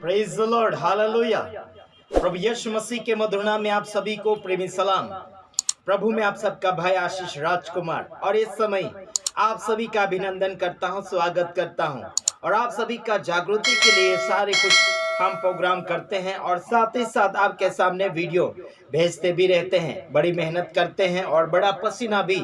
Praise the lord, hallelujah. प्रभु यीशु मसीह के मधुर नाम में आप सभी को प्रेमी सलाम। प्रभु में आप सबका भाई आशीष राजकुमार और इस समय आप सभी का अभिनंदन करता हूं, स्वागत करता हूं और आप सभी का जागृति के लिए सारे कुछ हम प्रोग्राम करते हैं और साथ ही साथ आपके सामने वीडियो भेजते भी रहते हैं। बड़ी मेहनत करते हैं और बड़ा पसीना भी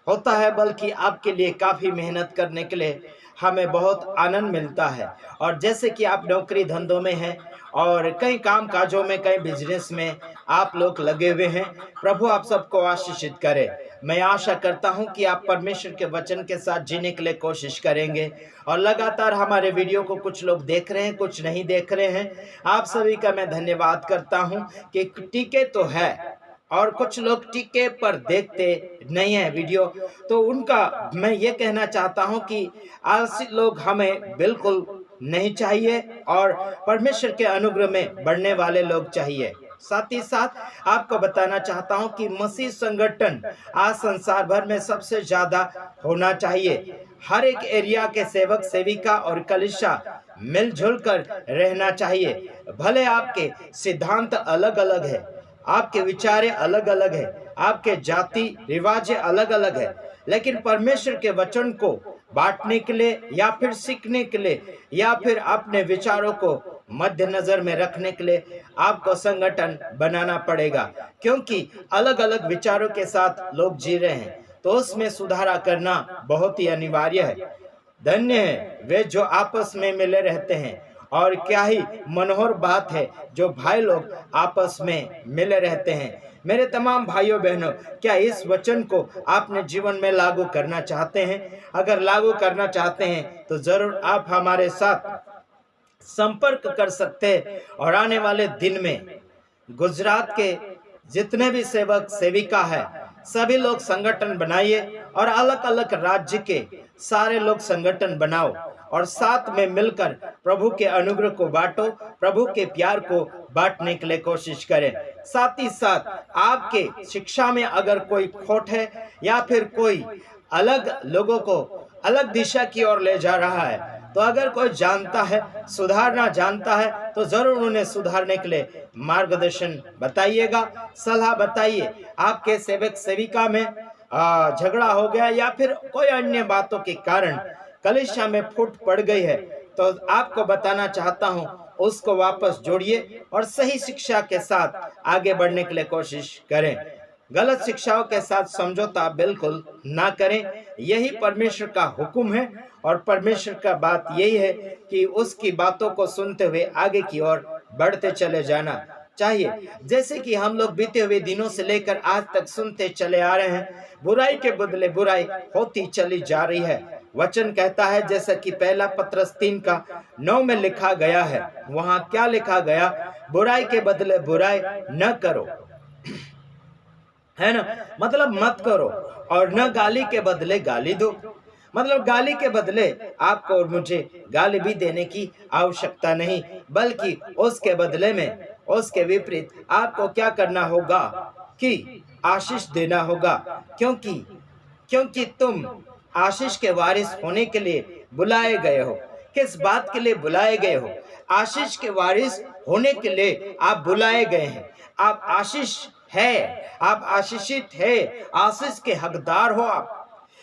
होता है, बल्कि आपके लिए काफ़ी मेहनत करने के लिए हमें बहुत आनंद मिलता है। और जैसे कि आप नौकरी धंधों में हैं और कई काम काजों में, कई बिजनेस में आप लोग लगे हुए हैं, प्रभु आप सबको आशीषित करे। मैं आशा करता हूं कि आप परमेश्वर के वचन के साथ जीने के लिए कोशिश करेंगे और लगातार हमारे वीडियो को कुछ लोग देख रहे हैं, कुछ नहीं देख रहे हैं। आप सभी का मैं धन्यवाद करता हूं कि टीके तो है और कुछ लोग टीके पर देखते नहीं है वीडियो, तो उनका मैं ये कहना चाहता हूं कि आलसी लोग हमें बिल्कुल नहीं चाहिए और परमेश्वर के अनुग्रह में बढ़ने वाले लोग चाहिए। साथ ही साथ आपको बताना चाहता हूं कि मसीह संगठन आज संसार भर में सबसे ज्यादा होना चाहिए। हर एक एरिया के सेवक सेविका और कलीसिया मिलजुल कर रहना चाहिए। भले आपके सिद्धांत अलग अलग है, आपके विचारे अलग अलग है, आपके जाति रिवाज अलग अलग है, लेकिन परमेश्वर के वचन को बांटने के लिए या फिर सीखने के लिए या फिर अपने विचारों को मद्देनजर में रखने के लिए आपको संगठन बनाना पड़ेगा, क्योंकि अलग अलग विचारों के साथ लोग जी रहे हैं, तो उसमें सुधारा करना बहुत ही अनिवार्य है। धन्य है वे जो आपस में मिले रहते हैं, और क्या ही मनोहर बात है जो भाई लोग आपस में मिले रहते हैं। मेरे तमाम भाइयों बहनों, क्या इस वचन को आपने जीवन में लागू करना चाहते हैं? अगर लागू करना चाहते हैं तो जरूर आप हमारे साथ संपर्क कर सकते हैं और आने वाले दिन में गुजरात के जितने भी सेवक सेविका है सभी लोग संगठन बनाइए और अलग अलग राज्य के सारे लोग संगठन बनाओ और साथ में मिलकर प्रभु के अनुग्रह को बांटो, प्रभु के प्यार को बांटने के लिए कोशिश करें। साथ ही साथ आपके शिक्षा में अगर कोई खोट है या फिर कोई अलग लोगों को अलग दिशा की ओर ले जा रहा है, तो अगर कोई जानता है, सुधारना जानता है, तो जरूर उन्हें सुधारने के लिए मार्गदर्शन बताइएगा, सलाह बताइए। आपके सेवक सेविका में झगड़ा हो गया या फिर कोई अन्य बातों के कारण कलीसिया में फूट पड़ गई है, तो आपको बताना चाहता हूं, उसको वापस जोड़िए और सही शिक्षा के साथ आगे बढ़ने के लिए कोशिश करें। गलत शिक्षाओं के साथ समझौता बिल्कुल ना करें। यही परमेश्वर का हुक्म है और परमेश्वर का बात यही है कि उसकी बातों को सुनते हुए आगे की ओर बढ़ते चले जाना चाहिए। जैसे कि हम लोग बीते हुए दिनों से लेकर आज तक सुनते चले आ रहे हैं, बुराई के बदले बुराई होती चली जा रही है। वचन कहता है, जैसा कि पहला पत्रस 3:9 में लिखा गया है, वहां क्या लिखा गया? बुराई के बदले बुराई न करो, है ना? मतलब मत करो, और न गाली के बदले गाली दो। मतलब गाली के बदले आपको और मुझे गाली भी देने की आवश्यकता नहीं, बल्कि उसके बदले में, उसके विपरीत आपको क्या करना होगा कि आशीष देना होगा, क्योंकि तुम आशीष के वारिस होने के लिए बुलाए गए हो। किस बात के लिए बुलाए गए हो? आशीष के वारिस होने के लिए आप बुलाए गए हैं। आप आशीष है, आप आशीषित है, आशीष के हकदार हो आप।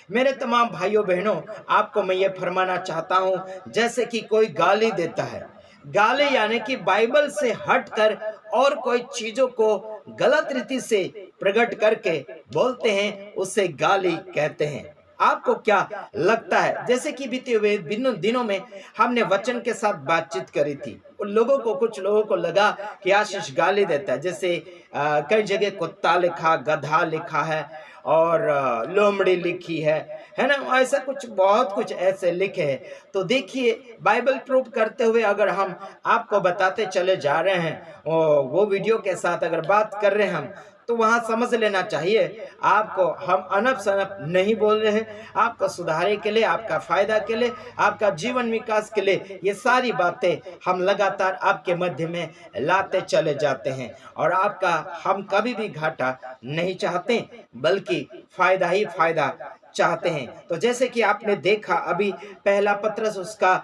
मेरे तमाम भाइयों बहनों, आपको मैं ये फरमाना चाहता हूँ, जैसे कि कोई गाली देता है, गाली यानी कि बाइबल से हटकर और कोई चीजों को गलत रीति से प्रकट करके बोलते हैं, उसे गाली कहते हैं। आपको क्या लगता है? जैसे कि बीते हुए दिनों में हमने वचन के साथ बातचीत करी थी, उन लोगों को, कुछ लोगों को लगा कि आशीष गाली देता है। जैसे कई जगह कुत्ता लिखा, गधा लिखा है और लोमड़ी लिखी है ना? ऐसा कुछ, बहुत कुछ ऐसे लिखे हैं। तो देखिए, बाइबल प्रूफ करते हुए अगर हम आपको बताते चले जा रहे हैं, वो वीडियो के साथ अगर बात कर रहे हैं हम, तो वहां समझ लेना चाहिए आपको, हम अनप शनप नहीं बोल रहे हैं। आपको सुधारे के लिए, आपका फायदा के लिए, आपका जीवन विकास के लिए ये सारी बातें हम लगातार आपके मध्य में लाते चले जाते हैं और आपका हम कभी भी घाटा नहीं चाहते, बल्कि फायदा ही फायदा चाहते हैं। तो जैसे कि आपने देखा अभी पहला पत्रस उसका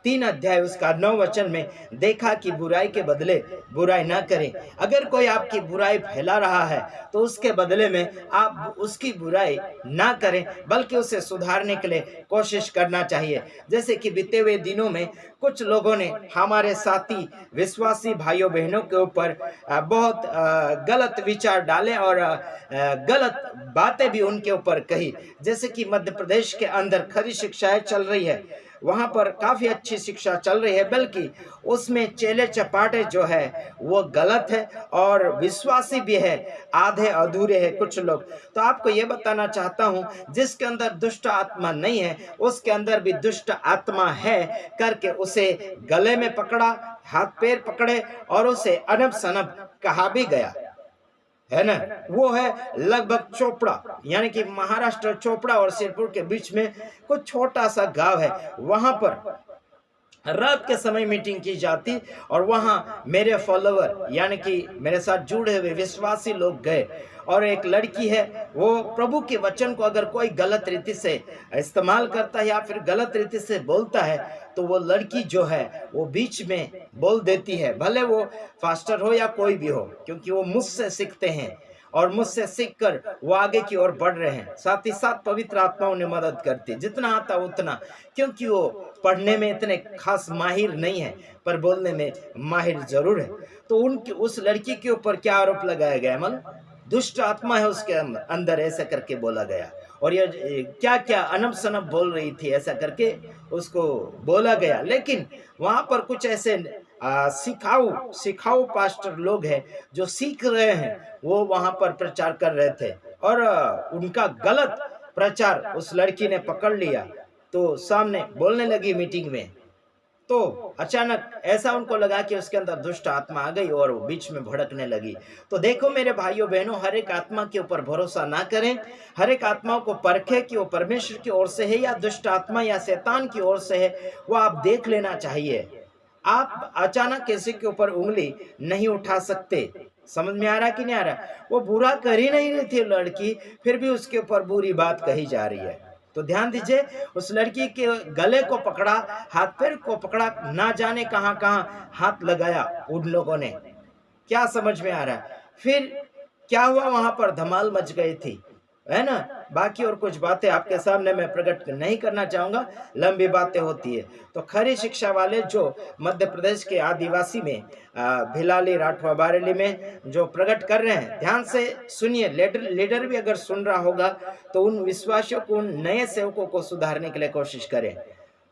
3 अध्याय उसका 9 वचन में देखा कि बुराई के बदले बुराई ना करें। अगर कोई आपकी बुराई फैला रहा है तो उसके बदले में आप उसकी बुराई ना करें, बल्कि उसे सुधारने के लिए कोशिश करना चाहिए। जैसे कि बीते हुए दिनों में कुछ लोगों ने हमारे साथी विश्वासी भाइयों बहनों के ऊपर बहुत गलत विचार डाले और गलत बातें भी उनके ऊपर कही। जैसे कि मध्य प्रदेश के अंदर खरी शिक्षाएं चल रही है, वहां पर काफी अच्छी शिक्षा चल रही है, बल्कि उसमें चेले चपाटे जो है वो गलत है और विश्वासी भी है, आधे अधूरे है कुछ लोग। तो आपको ये बताना चाहता हूं, जिसके अंदर दुष्ट आत्मा नहीं है उसके अंदर भी दुष्ट आत्मा है करके उसे गले में पकड़ा, हाथ पैर पकड़े और उसे अनब सनब कहा भी गया है ना। वो है लगभग चोपड़ा, यानी कि महाराष्ट्र चोपड़ा और सिरपुर के बीच में कुछ छोटा सा गांव है। वहां पर रात के समय मीटिंग की जाती और वहां मेरे फॉलोवर यानी कि मेरे साथ जुड़े हुए विश्वासी लोग गए। और एक लड़की है, वो प्रभु के वचन को अगर कोई गलत रीति से इस्तेमाल करता है या फिर गलत रीति से बोलता है तो वो लड़की जो है वो बीच में बोल देती है, भले वो फास्टर हो या कोई भी हो, क्योंकि वो मुझसे सीखते हैं और मुझसे सीखकर वो आगे की ओर बढ़ रहे हैं। साथ ही साथ पवित्र आत्मा उन्हें मदद करती, जितना आता उतना, क्योंकि वो पढ़ने में इतने खास माहिर नहीं है पर बोलने में माहिर जरूर है। तो उनकी उस लड़की के ऊपर क्या आरोप लगाया गया, मतलब दुष्ट आत्मा है उसके अंदर, ऐसा करके बोला गया। और ये क्या क्या अनब सनब बोल रही थी, ऐसा करके उसको बोला गया। लेकिन वहां पर कुछ ऐसे सिखाऊ पास्टर लोग हैं जो सीख रहे हैं, वो वहां पर प्रचार कर रहे थे और उनका गलत प्रचार उस लड़की ने पकड़ लिया तो सामने बोलने लगी मीटिंग में। तो अचानक ऐसा उनको लगा कि उसके अंदर दुष्ट आत्मा आ गई और वो बीच में भड़कने लगी। तो देखो मेरे भाइयों बहनों, हर एक आत्मा के ऊपर भरोसा ना करें। हर एक आत्मा को परखें कि वो परमेश्वर की ओर से है या दुष्ट आत्मा या शैतान की ओर से है, वो आप देख लेना चाहिए। आप अचानक किसी के ऊपर उंगली नहीं उठा सकते। समझ में आ रहा कि नहीं आ रहा? वो बुरा कर ही नहीं रही थी लड़की, फिर भी उसके ऊपर बुरी बात कही जा रही है। तो ध्यान दीजिए, उस लड़की के गले को पकड़ा, हाथ पैर को पकड़ा, ना जाने कहां कहां हाथ लगाया उन लोगों ने। क्या समझ में आ रहा है? फिर क्या हुआ, वहां पर धमाल मच गई थी, है ना। बाकी और कुछ बातें आपके सामने मैं प्रकट नहीं करना चाहूंगा, लंबी बातें होती है। तो खरी शिक्षा वाले जो मध्य प्रदेश के आदिवासी में भिलाली राठवा बारेली में जो प्रकट कर रहे हैं, ध्यान से सुनिए। लीडर भी अगर सुन रहा होगा तो उन विश्वासियों को, उन नए सेवकों को सुधारने के लिए कोशिश करें।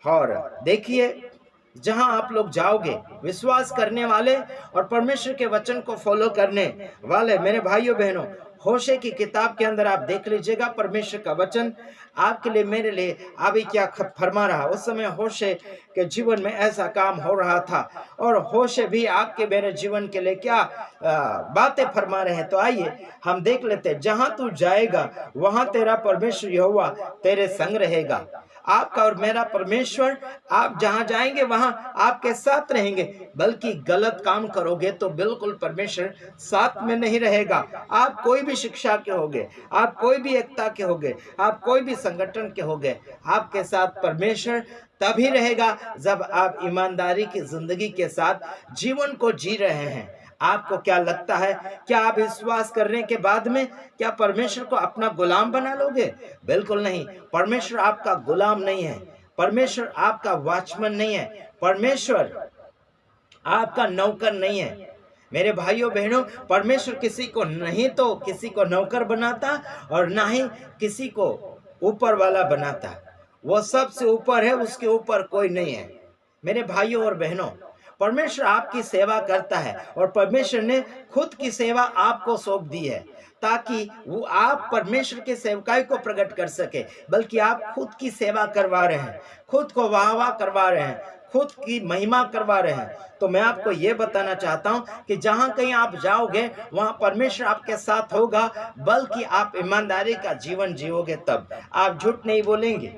और देखिए, जहां आप लोग जाओगे, विश्वास करने वाले और परमेश्वर के वचन को फॉलो करने वाले मेरे भाइयों बहनों, होशे की किताब के अंदर आप देख लीजिएगा, परमेश्वर का वचन आपके लिए, मेरे लिए अभी क्या फरमा रहा। उस समय होशे के जीवन में ऐसा काम हो रहा था और होशे भी आपके मेरे जीवन के लिए क्या बातें फरमा रहे हैं। तो आइए हम देख लेते हैं। जहां तू जाएगा वहां तेरा परमेश्वर यहोवा तेरे संग रहेगा। आपका और मेरा परमेश्वर, आप जहां जाएंगे वहां आपके साथ रहेंगे। बल्कि गलत काम करोगे तो बिल्कुल परमेश्वर साथ में नहीं रहेगा। आप कोई भी शिक्षा के होगे, आप कोई भी एकता के होगे, आप कोई भी संगठन के होगे, आपके साथ परमेश्वर तभी रहेगा जब आप ईमानदारी की जिंदगी के साथ जीवन को जी रहे हैं। आपको क्या लगता है, क्या आप विश्वास करने के बाद में क्या परमेश्वर को अपना गुलाम बना लोगे? बिल्कुल नहीं। परमेश्वर आपका गुलाम नहीं है, परमेश्वर आपका वॉचमैन नहीं है, परमेश्वर आपका नौकर नहीं है। मेरे भाइयों बहनों, परमेश्वर किसी को नहीं तो किसी को नौकर बनाता और ना ही किसी को ऊपर वाला बनाता। वो सबसे ऊपर है, उसके ऊपर कोई नहीं है। मेरे भाइयों और बहनों, परमेश्वर आपकी सेवा करता है और परमेश्वर ने खुद की सेवा आपको सौंप दी है ताकि वो आप परमेश्वर के सेवकाई को प्रकट कर सके। बल्कि आप खुद की सेवा करवा रहे हैं, खुद को वाह करवा रहे हैं, खुद की महिमा करवा रहे हैं। तो मैं आपको ये बताना चाहता हूं कि जहां कहीं आप जाओगे वहां परमेश्वर आपके साथ होगा, बल्कि आप ईमानदारी का जीवन जियोगे, तब आप झूठ नहीं बोलेंगे।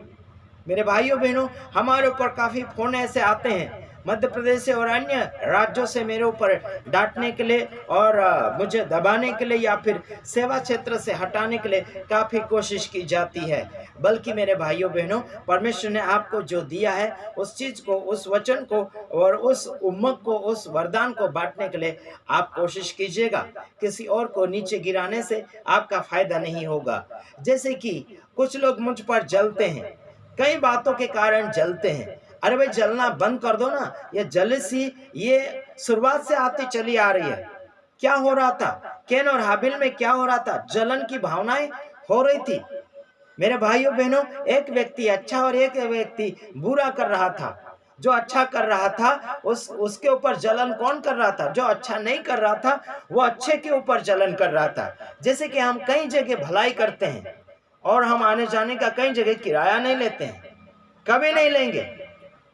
मेरे भाइयों बहनों, हमारे ऊपर काफी फोन ऐसे आते हैं मध्य प्रदेश से और अन्य राज्यों से मेरे ऊपर डांटने के लिए और मुझे दबाने के लिए या फिर सेवा क्षेत्र से हटाने के लिए काफ़ी कोशिश की जाती है। बल्कि मेरे भाइयों बहनों, परमेश्वर ने आपको जो दिया है उस चीज़ को, उस वचन को और उस उम्मत को, उस वरदान को बांटने के लिए आप कोशिश कीजिएगा। किसी और को नीचे गिराने से आपका फायदा नहीं होगा। जैसे कि कुछ लोग मुझ पर जलते हैं, कई बातों के कारण जलते हैं। अरे भाई, जलना बंद कर दो ना। ये जलसी ये शुरुआत से आती चली आ रही है। क्या हो रहा था? कैन और हाबिल में क्या हो रहा था? जलन की भावनाएं हो रही थी। मेरे भाइयों बहनों, एक व्यक्ति अच्छा और एक व्यक्ति बुरा कर रहा था। जो अच्छा कर रहा था उसके ऊपर जलन कौन कर रहा था? जो अच्छा नहीं कर रहा था वो अच्छे के ऊपर जलन कर रहा था। जैसे कि हम कई जगह भलाई करते हैं और हम आने जाने का कई जगह किराया नहीं लेते हैं, कभी नहीं लेंगे।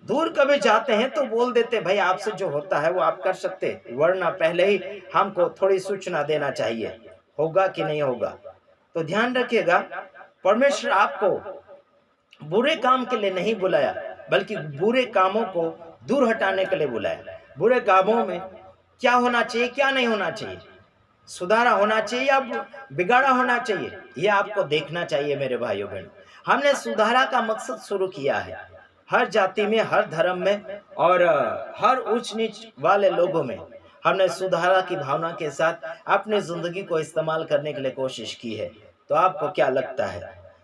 दूर कभी जाते हैं तो बोल देते, भाई आपसे जो होता है वो आप कर सकते, वरना पहले ही हमको थोड़ी सूचना देना चाहिए, होगा कि नहीं होगा। तो ध्यान रखिएगा, परमेश्वर आपको बुरे काम के लिए नहीं बुलाया, बल्कि बुरे कामों को दूर हटाने के लिए बुलाया। बुरे कामों में क्या होना चाहिए, क्या नहीं होना चाहिए, सुधारा होना चाहिए या बिगाड़ा होना चाहिए, यह आपको देखना चाहिए। मेरे भाइयों बहनों, हमने सुधारा का मकसद शुरू किया है। हर जाति में, हर धर्म में और हर ऊंच नीच वाले लोगों में हमने सुधारा की भावना के साथ अपनी जिंदगी को इस्तेमाल करने के लिए कोशिश की है। तो आपको क्या लगता है,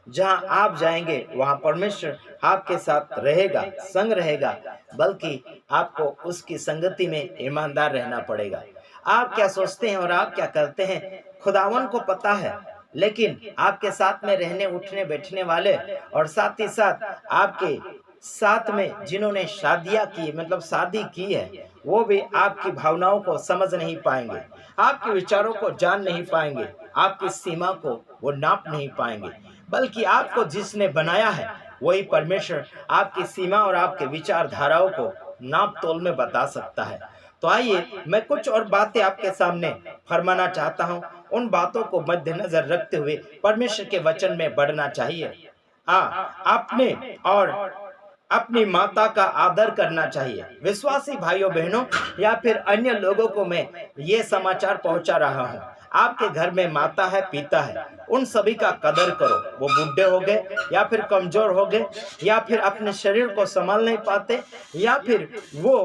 जहां आप जाएंगे वहां परमेश्वर आपके साथ रहेगा, संग रहेगा, बल्कि आपको उसकी संगति में ईमानदार रहना पड़ेगा। आप क्या सोचते हैं और आप क्या करते हैं खुदावन को पता है, लेकिन आपके साथ में रहने उठने बैठने वाले और साथ ही साथ आपके साथ में जिन्होंने शादियां की, मतलब शादी की है, वो भी आपकी भावनाओं को समझ नहीं पाएंगे, आपके विचारों को जान नहीं पाएंगे, आपकी सीमा को वो नाप नहीं पाएंगे। बल्कि आपको जिसने बनाया है वही परमेश्वर आपकी सीमा और आपके विचारधाराओं को नाप तोल में बता सकता है। तो आइए मैं कुछ और बातें आपके सामने फरमाना चाहता हूँ। उन बातों को मद्देनजर रखते हुए परमेश्वर के वचन में बढ़ना चाहिए। अपने और अपनी माता का आदर करना चाहिए। विश्वासी भाइयों बहनों या फिर अन्य लोगों को मैं ये समाचार पहुंचा रहा हूं, आपके घर में माता है, पिता है, उन सभी का कदर करो। वो बूढ़े हो गए या फिर कमजोर हो गए या फिर अपने शरीर को संभाल नहीं पाते या फिर वो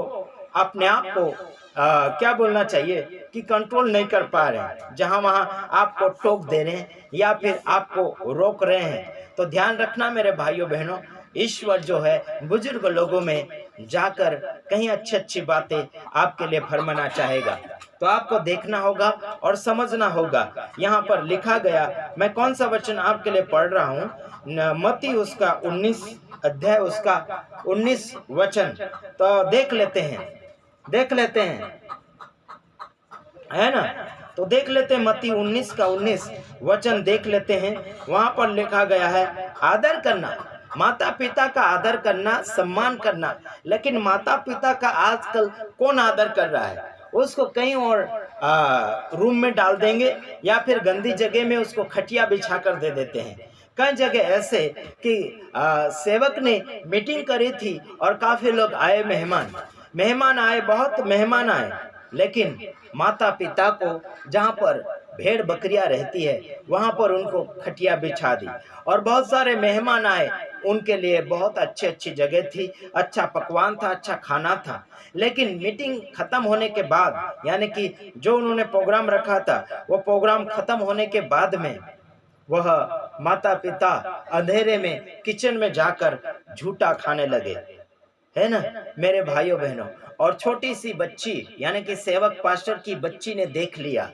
अपने आप को क्या बोलना चाहिए कि कंट्रोल नहीं कर पा रहे हैं, जहां वहां आपको टोक दे रहे हैं या फिर आपको रोक रहे हैं। तो ध्यान रखना मेरे भाइयों बहनों, ईश्वर जो है बुजुर्ग लोगों में जाकर कहीं अच्छी अच्छी बातें आपके लिए फरमाना चाहेगा। तो आपको देखना होगा और समझना होगा। यहाँ पर लिखा गया, मैं कौन सा वचन आपके लिए पढ़ रहा हूँ, मत्ती उसका 19 अध्याय उसका 19 वचन। तो देख लेते हैं, है ना। तो देख लेते हैं, मत्ती 19 का 19 वचन देख लेते हैं। वहां पर लिखा गया है, आदर करना, माता पिता का आदर करना, सम्मान करना। लेकिन माता पिता का आजकल कौन आदर कर रहा है? उसको कहीं और रूम में डाल देंगे या फिर गंदी जगह में उसको खटिया बिछा कर दे देते हैं। कई जगह ऐसे कि सेवक ने मीटिंग करी थी और काफी लोग आए, मेहमान आए, बहुत मेहमान आए, लेकिन माता पिता को जहाँ पर भेड़ बकरियां रहती है वहां पर उनको खटिया बिछा दी। और बहुत सारे मेहमान आए, उनके लिए बहुत अच्छी अच्छी जगह थी, अच्छा पकवान था, अच्छा खाना था। लेकिन मीटिंग खत्म होने के बाद, यानी कि जो उन्होंने प्रोग्राम रखा था, वो प्रोग्राम खत्म होने के बाद में वह माता पिता अंधेरे में किचन में जाकर झूठा खाने लगे, है ना मेरे भाइयों बहनों। और छोटी सी बच्ची, यानी कि सेवक पास्टर की बच्ची ने देख लिया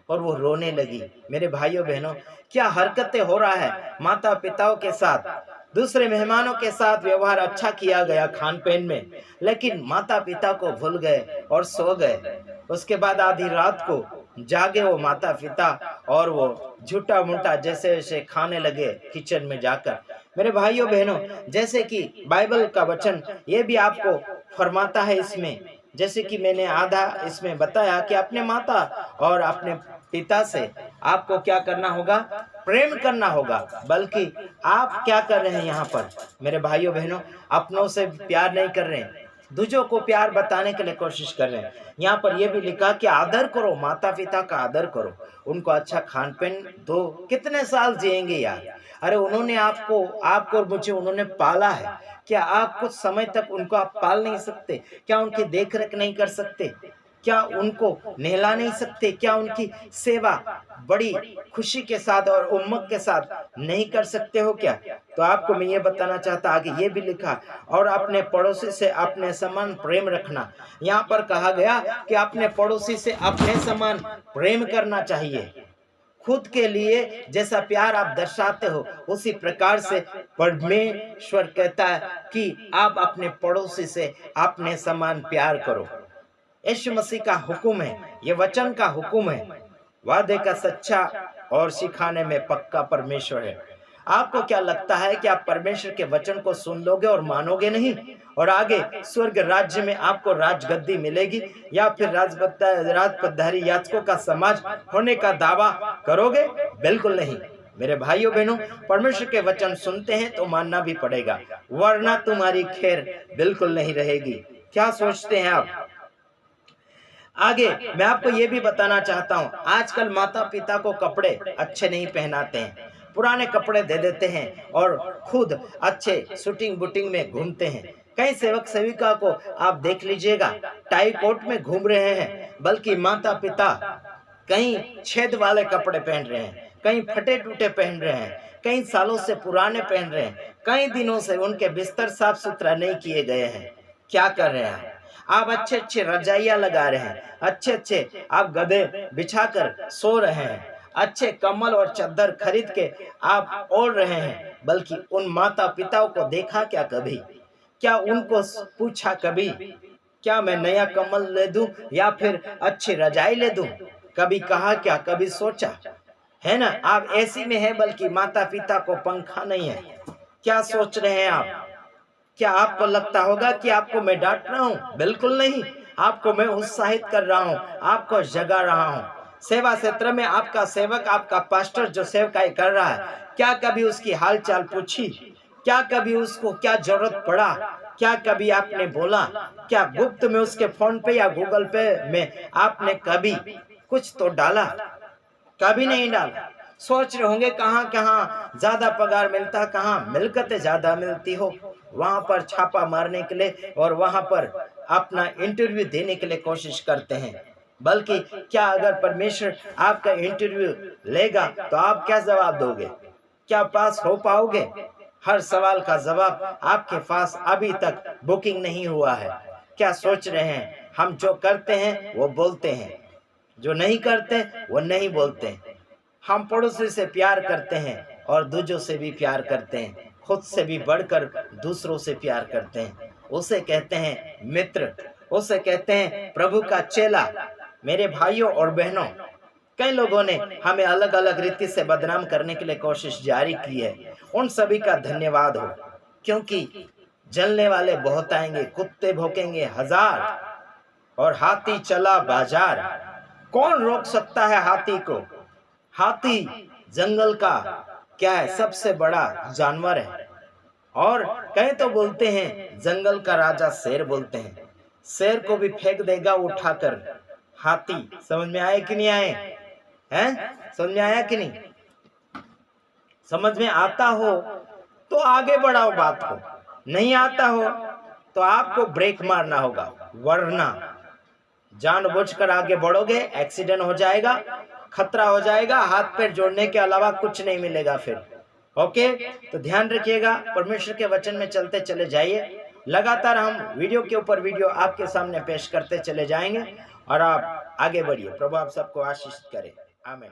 और वो रोने लगी। मेरे भाइयों बहनों, क्या हरकतें हो रहा है माता पिताओं के साथ। दूसरे मेहमानों के साथ व्यवहार अच्छा किया गया खान पीन में, लेकिन माता पिता को भूल गए और सो गए। उसके बाद आधी रात को जागे वो माता पिता और वो झूठा मूठा जैसे वैसे खाने लगे किचन में जाकर। मेरे भाइयों बहनों, जैसे कि बाइबल का वचन ये भी आपको फरमाता है इसमें, जैसे कि मैंने आधा इसमें बताया कि अपने माता और अपने पिता से आपको क्या करना होगा, प्रेम करना होगा। बल्कि आप क्या कर रहे हैं यहाँ पर मेरे भाइयों बहनों, अपनों से प्यार नहीं कर रहे हैं, दूसरों को प्यार बताने के लिए कोशिश कर रहे हैं। यहाँ पर यह भी लिखा कि आदर करो, माता पिता का आदर करो, उनको अच्छा खान पीन दो। कितने साल जिएंगे यार? अरे उन्होंने आपको और मुझे उन्होंने पाला है, क्या आप कुछ समय तक उनको आप पाल नहीं सकते? क्या उनकी देख रेख नहीं कर सकते? क्या उनको नहला नहीं सकते? क्या उनकी सेवा बड़ी खुशी के साथ और उम्मत के साथ नहीं कर सकते हो क्या? तो आपको मैं ये बताना चाहता, आगे ये भी लिखा, और अपने पड़ोसी से अपने समान प्रेम रखना। यहाँ पर कहा गया कि अपने पड़ोसी से अपने समान प्रेम करना चाहिए। खुद के लिए जैसा प्यार आप दर्शाते हो उसी प्रकार से परमेश्वर कहता है कि आप अपने पड़ोसी से अपने समान प्यार करो। यीशु मसीह का हुक्म है, ये वचन का हुक्म है, वादे का सच्चा और सिखाने में पक्का परमेश्वर है। आपको क्या लगता है कि आप परमेश्वर के वचन को सुन लोगे और मानोगे नहीं और आगे स्वर्ग राज्य में आपको राजगद्दी मिलेगी, या फिर राजपदधारी याजकों का समाज होने का दावा करोगे? बिल्कुल नहीं। मेरे भाइयों बहनों, परमेश्वर के वचन सुनते हैं तो मानना भी पड़ेगा, वरना तुम्हारी खैर बिल्कुल नहीं रहेगी। क्या सोचते हैं आप? आगे मैं आपको ये भी बताना चाहता हूँ, आजकल माता पिता को कपड़े अच्छे नहीं पहनाते हैं, पुराने कपड़े दे देते हैं और खुद अच्छे शूटिंग बुटिंग में घूमते हैं। कई सेवक सेविका को आप देख लीजिएगा टाई कोट में घूम रहे हैं, बल्कि माता पिता कहीं छेद वाले कपड़े पहन रहे हैं, कहीं फटे टूटे पहन रहे हैं, कई सालों से पुराने पहन रहे हैं, कई दिनों से उनके बिस्तर साफ सुथरा नहीं किए गए हैं। क्या कर रहे हैं आप? अच्छे अच्छे रजाइयाँ लगा रहे हैं, अच्छे अच्छे आप गदे बिछाकर सो रहे हैं, अच्छे कम्बल और चादर खरीद के आप ओढ़ रहे हैं, बल्कि उन माता पिताओं को देखा क्या कभी? क्या उनको पूछा कभी, क्या मैं नया कम्बल ले दूं या फिर अच्छी रजाई ले दूं? कभी कहा क्या? कभी सोचा है ना? आप एसी में है, बल्कि माता पिता को पंखा नहीं है। क्या सोच रहे हैं आप? क्या आपको लगता होगा कि आपको मैं डांट रहा हूँ? बिल्कुल नहीं, आपको मैं उत्साहित कर रहा हूँ, आपको जगा रहा हूँ। सेवा क्षेत्र में आपका सेवक, आपका पास्टर जो सेवकाई कर रहा है, क्या कभी उसकी हालचाल पूछी? क्या कभी उसको क्या जरूरत पड़ा? क्या कभी आपने बोला? क्या गुप्त में उसके फोन पे या गूगल पे में आपने कभी कुछ तो डाला? कभी नहीं डाला। सोच रहे होंगे कहाँ कहाँ ज्यादा पगार मिलता, कहाँ मिलकतें ज्यादा मिलती हो, वहां पर छापा मारने के लिए और वहां पर अपना इंटरव्यू देने के लिए कोशिश करते हैं। बल्कि क्या अगर परमेश्वर आपका इंटरव्यू लेगा तो आप क्या जवाब दोगे? क्या पास हो पाओगे? हर सवाल का जवाब आपके पास अभी तक बुकिंग नहीं हुआ है। क्या सोच रहे हैं? हम जो करते हैं वो बोलते हैं, जो नहीं करते वो नहीं बोलते। हम पड़ोसी से प्यार करते हैं और दूसरों से भी प्यार करते हैं, खुद से भी बढ़कर दूसरों से प्यार करते हैं। उसे कहते हैं मित्र, उसे कहते हैं प्रभु का चेला। मेरे भाइयों और बहनों, कई लोगों ने हमें अलग अलग रीति से बदनाम करने के लिए कोशिश जारी की है, उन सभी का धन्यवाद हो, क्योंकि जलने वाले बहुत आएंगे, कुत्ते भौंकेंगे हजार और हाथी चला बाजार। कौन रोक सकता है हाथी को? हाथी जंगल का क्या है? सबसे बड़ा जानवर है। और कहीं तो बोलते हैं जंगल का राजा शेर बोलते हैं, शेर को भी फेंक देगा उठाकर हाथी। समझ में आए कि नहीं आए? हैं? समझ में आया कि नहीं? समझ में आता हो तो आगे बढ़ाओ बात को, नहीं आता हो तो आपको ब्रेक मारना होगा, वरना जानबूझकर आगे बढ़ोगे एक्सीडेंट हो जाएगा, खतरा हो जाएगा, हाथ पैर जोड़ने के अलावा कुछ नहीं मिलेगा फिर। ओके, तो ध्यान रखिएगा, परमेश्वर के वचन में चलते चले जाइए। लगातार हम वीडियो के ऊपर वीडियो आपके सामने पेश करते चले जाएंगे और आप आगे बढ़िए। प्रभु आप सबको आशीष करे। आमीन।